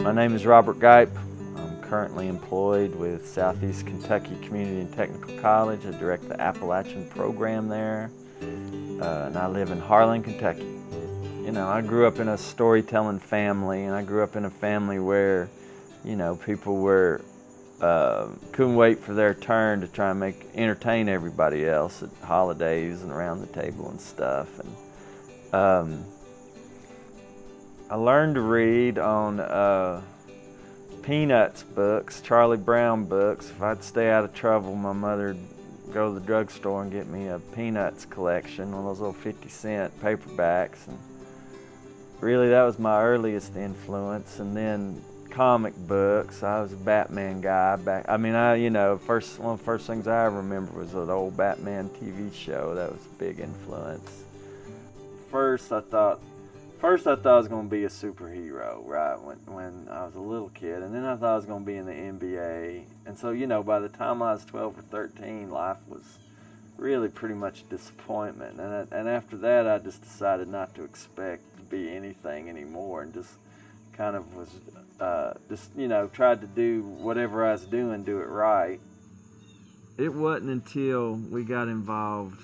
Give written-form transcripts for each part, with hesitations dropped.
My name is Robert Gipe. I'm currently employed with Southeast Kentucky Community and Technical College. I direct the Appalachian program there, and I live in Harlan, Kentucky. You know, I grew up in a storytelling family, and I grew up in a family where, you know, people were couldn't wait for their turn to try and entertain everybody else at holidays and around the table and stuff. And I learned to read on Peanuts books, Charlie Brown books. If I'd stay out of trouble, my mother'd go to the drugstore and get me a Peanuts collection, one of those little 50-cent paperbacks. And really, that was my earliest influence. And then comic books. I was a Batman guy one of the first things I ever remember was the old Batman TV show. That was a big influence. First I thought I was going to be a superhero, right, when I was a little kid. And then I thought I was going to be in the NBA. And so, you know, by the time I was 12 or 13, life was really pretty much a disappointment. And after that, I just decided not to expect to be anything anymore, and just kind of was tried to do whatever I was doing, do it right. It wasn't until we got involved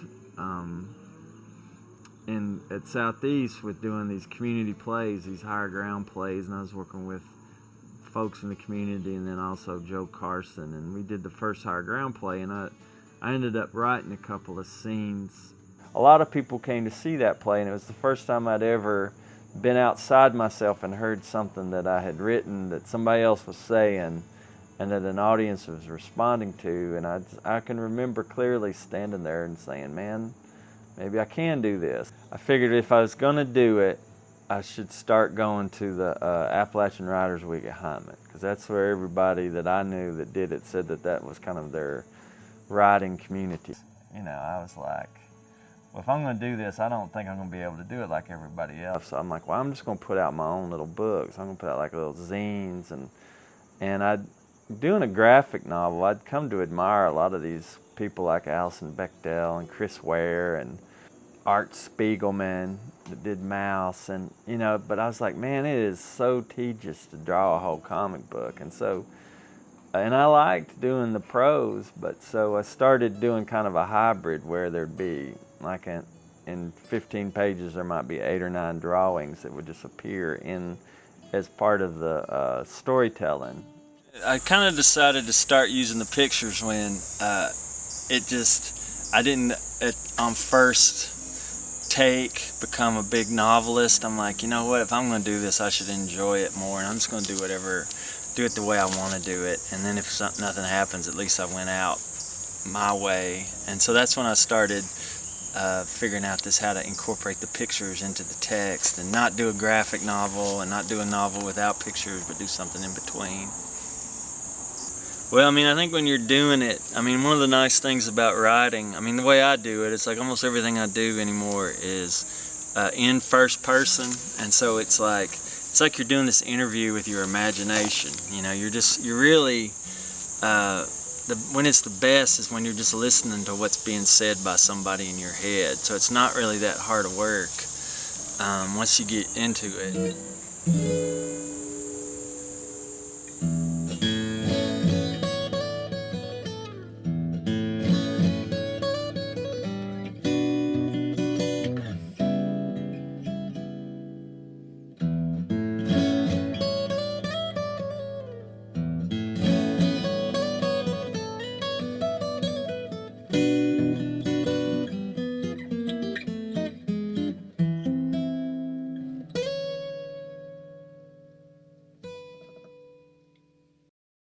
at Southeast with doing these community plays, these higher ground plays, and I was working with folks in the community and then also Joe Carson, and we did the first higher ground play, and I ended up writing a couple of scenes. A lot of people came to see that play, and it was the first time I'd ever been outside myself and heard something that I had written that somebody else was saying and that an audience was responding to. And I can remember clearly standing there and saying, man, maybe I can do this. I figured if I was going to do it, I should start going to the Appalachian Writers Week at Hyman, because that's where everybody that I knew that did it said that was kind of their writing community. You know, I was like, well, if I'm going to do this, I don't think I'm going to be able to do it like everybody else. So I'm like, well, I'm just going to put out my own little books. I'm going to put out like little zines. And doing a graphic novel, I'd come to admire a lot of these people like Alison Bechdel and Chris Ware and Art Spiegelman that did Mouse. And, you know, but I was like, man, it is so tedious to draw a whole comic book. And I liked doing the prose, but so I started doing kind of a hybrid where there'd be, like in 15 pages, there might be 8 or 9 drawings that would just appear as part of the storytelling. I kind of decided to start using the pictures when I didn't, on first take, become a big novelist. I'm like, you know what, if I'm going to do this, I should enjoy it more, and I'm just going to do it the way I want to do it. And then if nothing happens, at least I went out my way. And so that's when I started figuring out how to incorporate the pictures into the text, and not do a graphic novel and not do a novel without pictures, but do something in between. Well, I mean, I think when you're doing it, I mean, one of the nice things about writing, I mean, the way I do it, it's like almost everything I do anymore is in first person. And so it's like you're doing this interview with your imagination. You know, you're really, when it's the best is when you're just listening to what's being said by somebody in your head. So it's not really that hard of work once you get into it.